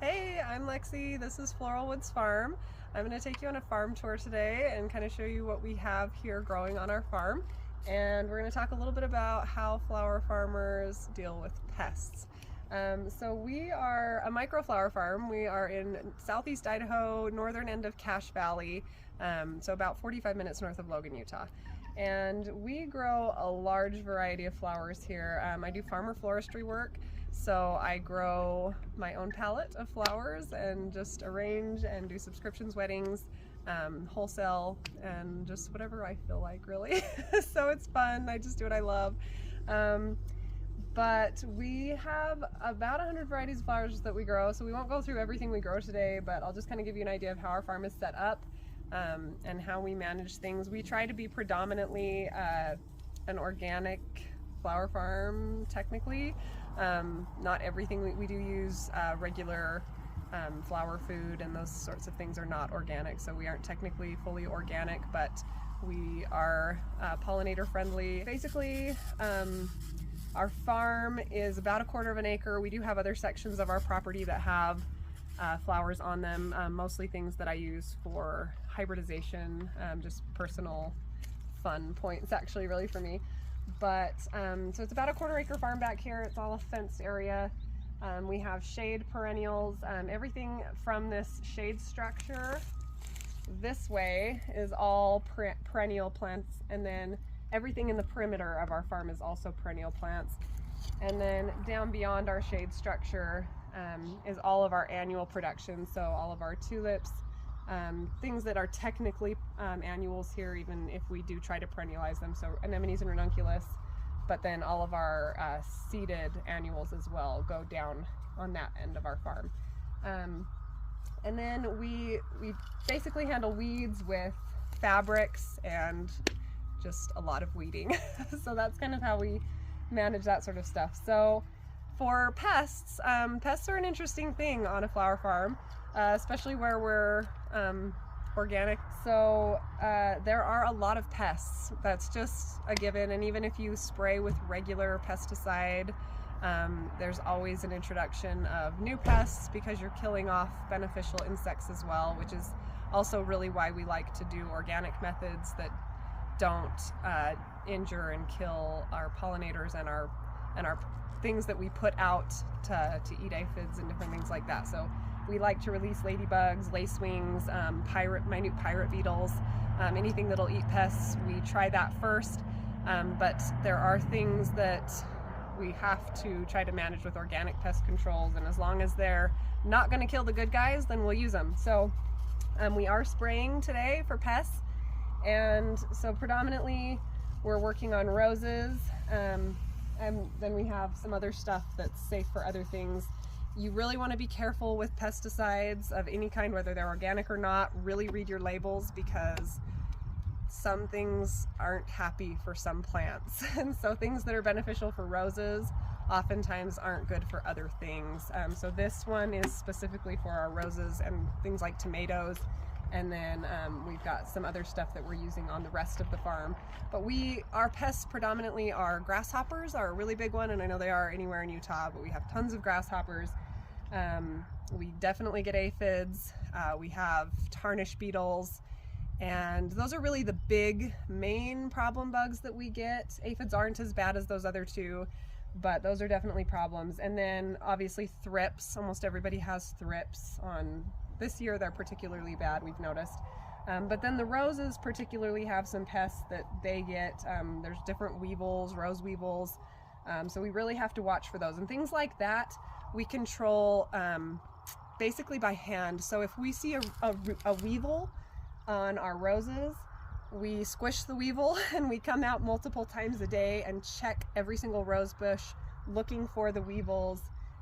Hey, I'm Lexi. This is Floral Woods Farm. I'm going to take you on a farm tour today and kind of show you what we have here growing on our farm. And we're going to talk a little bit about how flower farmers deal with pests. So we are a microflower farm. We are in southeast Idaho, northern end of Cache Valley, so about 45 minutes north of Logan, Utah. And we grow a large variety of flowers here. I do farmer floristry work, so I grow my own palette of flowers and just arrange and do subscriptions, weddings, wholesale, and just whatever I feel like, really. So it's fun. I just do what I love. But we have about 100 varieties of flowers that we grow, so we won't go through everything we grow today, but I'll just kind of give you an idea of how our farm is set up and how we manage things. We try to be predominantly an organic flower farm, technically. Not everything we do use regular flower food, and those sorts of things are not organic, so we aren't technically fully organic, but we are pollinator friendly. Basically, our farm is about 1/4 of an acre. We do have other sections of our property that have flowers on them, mostly things that I use for hybridization, just personal fun points actually, really, for me. But so it's about 1/4 acre farm back here. It's all a fenced area. We have shade perennials. Everything from this shade structure this way is all perennial plants, and then everything in the perimeter of our farm is also perennial plants. And then down beyond our shade structure is all of our annual production, so all of our tulips, things that are technically annuals here, even if we do try to perennialize them, so anemones and ranunculus, but then all of our seeded annuals as well go down on that end of our farm. And then we basically handle weeds with fabrics and just a lot of weeding. So that's kind of how we manage that sort of stuff. So for pests, pests are an interesting thing on a flower farm, especially where we're organic. So there are a lot of pests. That's just a given. And even if you spray with regular pesticide, there's always an introduction of new pests because you're killing off beneficial insects as well, which is also really why we like to do organic methods that don't injure and kill our pollinators and our things that we put out to eat aphids and different things like that. So we like to release ladybugs, lacewings, minute pirate beetles, anything that'll eat pests. We try that first, but there are things that we have to try to manage with organic pest controls, and as long as they're not going to kill the good guys, then we'll use them. So we are spraying today for pests. And so predominantly we're working on roses, and then we have some other stuff that's safe for other things. You really want to be careful with pesticides of any kind, whether they're organic or not. Really read your labels, because some things aren't happy for some plants. And so things that are beneficial for roses oftentimes aren't good for other things. So this one is specifically for our roses and things like tomatoes. And then we've got some other stuff that we're using on the rest of the farm. But our pests predominantly are grasshoppers, are a really big one, and I know they are anywhere in Utah, but we have tons of grasshoppers. We definitely get aphids. We have tarnish beetles, and those are really the big main problem bugs that we get. Aphids aren't as bad as those other two, but those are definitely problems. And then obviously thrips. Almost everybody has thrips on. This year they're particularly bad, we've noticed. But then the roses particularly have some pests that they get. There's different weevils, rose weevils. So we really have to watch for those. And things like that we control basically by hand. So if we see a weevil on our roses, we squish the weevil and we come out multiple times a day and check every single rose bush looking for the weevils.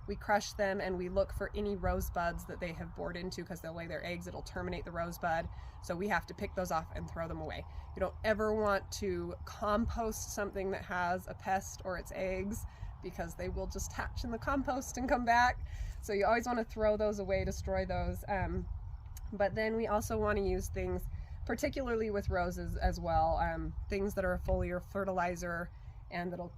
We crush them and we look for any rosebuds that they have bored into, because they'll lay their eggs, it'll terminate the rosebud. So we have to pick those off and throw them away. You don't ever want to compost something that has a pest or its eggs, because they will just hatch in the compost and come back. So you always want to throw those away, destroy those. But then we also want to use things, particularly with roses as well, things that are a foliar fertilizer and that'll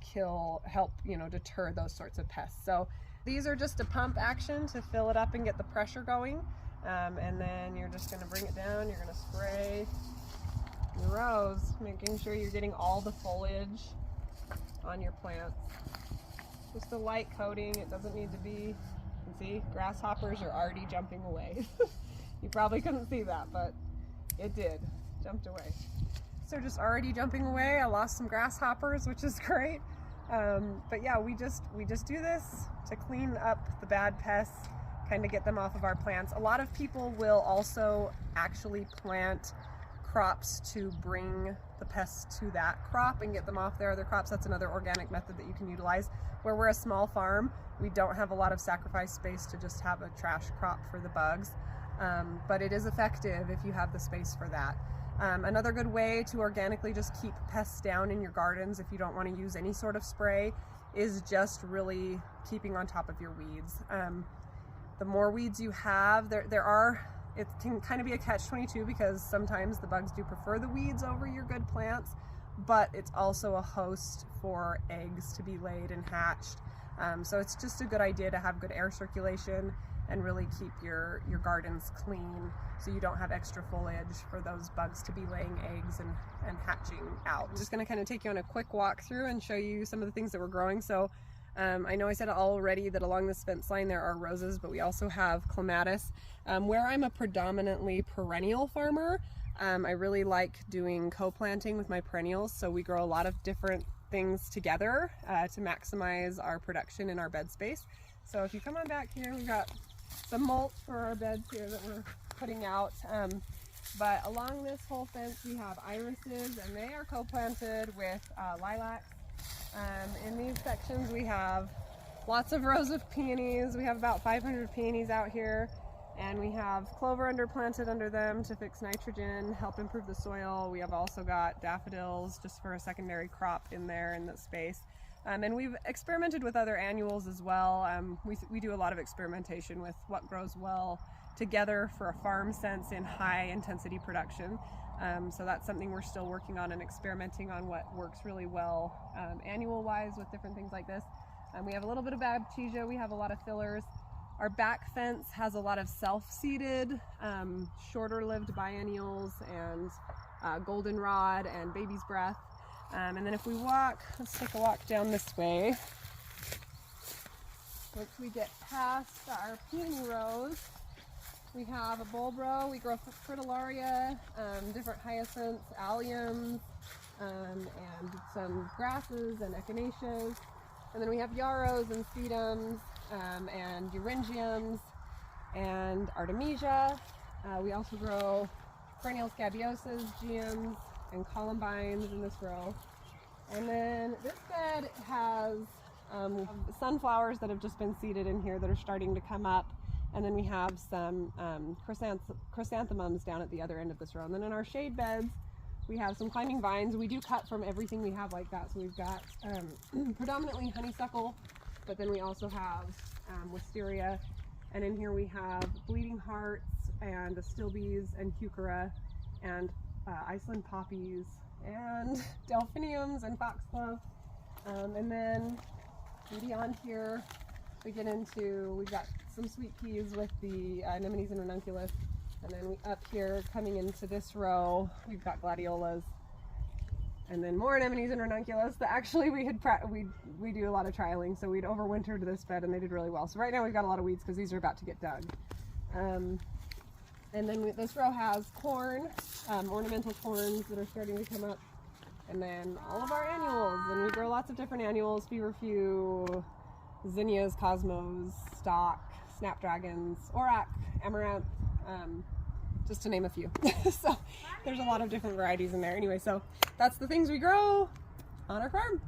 help deter those sorts of pests. So These are just a pump action to fill it up and get the pressure going. And then you're just going to bring it down. You're going to spray your rows, making sure you're getting all the foliage on your plants. Just a light coating. It doesn't need to be, you can see grasshoppers are already jumping away. You probably couldn't see that, but it did. Jumped away. So just already jumping away. I lost some grasshoppers, which is great. But yeah, we just do this to clean up the bad pests, kind of get them off of our plants. A lot of people will also actually plant crops to bring the pests to that crop and get them off their other crops. That's another organic method that you can utilize. Where we're a small farm, we don't have a lot of sacrifice space to just have a trash crop for the bugs, but it is effective if you have the space for that. Another good way to organically just keep pests down in your gardens if you don't want to use any sort of spray is just really keeping on top of your weeds. The more weeds you have, it can kind of be a catch-22 because sometimes the bugs do prefer the weeds over your good plants, but it's also a host for eggs to be laid and hatched. So it's just a good idea to have good air circulation and really keep your gardens clean so you don't have extra foliage for those bugs to be laying eggs and hatching out. I'm just going to kind of take you on a quick walk through and show you some of the things that we're growing. So I know I said already that along this fence line there are roses, but we also have clematis. Where I'm a predominantly perennial farmer, I really like doing co-planting with my perennials, so we grow a lot of different things together to maximize our production in our bed space. So if you come on back here, we've got some mulch for our beds here that we're putting out. But along this whole fence we have irises, and they are co-planted with lilacs. In these sections we have lots of rows of peonies. We have about 500 peonies out here, and we have clover underplanted under them to fix nitrogen, help improve the soil. We have also got daffodils just for a secondary crop in there in that space. And we've experimented with other annuals as well. We do a lot of experimentation with what grows well together for a farm sense in high intensity production. So that's something we're still working on and experimenting on what works really well annual wise with different things like this. We have a little bit of baptisia, we have a lot of fillers. Our back fence has a lot of self-seeded, shorter lived biennials and goldenrod and baby's breath. And then if we walk, let's take a walk down this way. Once we get past our peony rows, we have a bulb row. We grow fritillaria, different hyacinths, alliums, and some grasses and echinaceas. And then we have yarrows and sedums, and euryngeniums and artemisia. We also grow perennial scabiosas, geums, and columbines in this row. And then this bed has sunflowers that have just been seeded in here that are starting to come up. And then we have some chrysanthemums down at the other end of this row. And then in our shade beds, we have some climbing vines. We do cut from everything we have like that. So we've got predominantly honeysuckle, but then we also have wisteria. And in here we have bleeding hearts and astilbes and heuchera and Iceland poppies and delphiniums and foxglove. And then beyond here we get into, we've got some sweet peas with the anemones and ranunculus. And then up here coming into this row we've got gladiolas, and then more anemones and ranunculus that actually we do a lot of trialing, so we'd overwintered this bed and they did really well. So right now we've got a lot of weeds because these are about to get dug. And then this row has corn, ornamental corns that are starting to come up, and then all of our annuals. And we grow lots of different annuals: feverfew, zinnias, cosmos, stock, snapdragons, auroch, amaranth, just to name a few. So there's a lot of different varieties in there. Anyway, so that's the things we grow on our farm.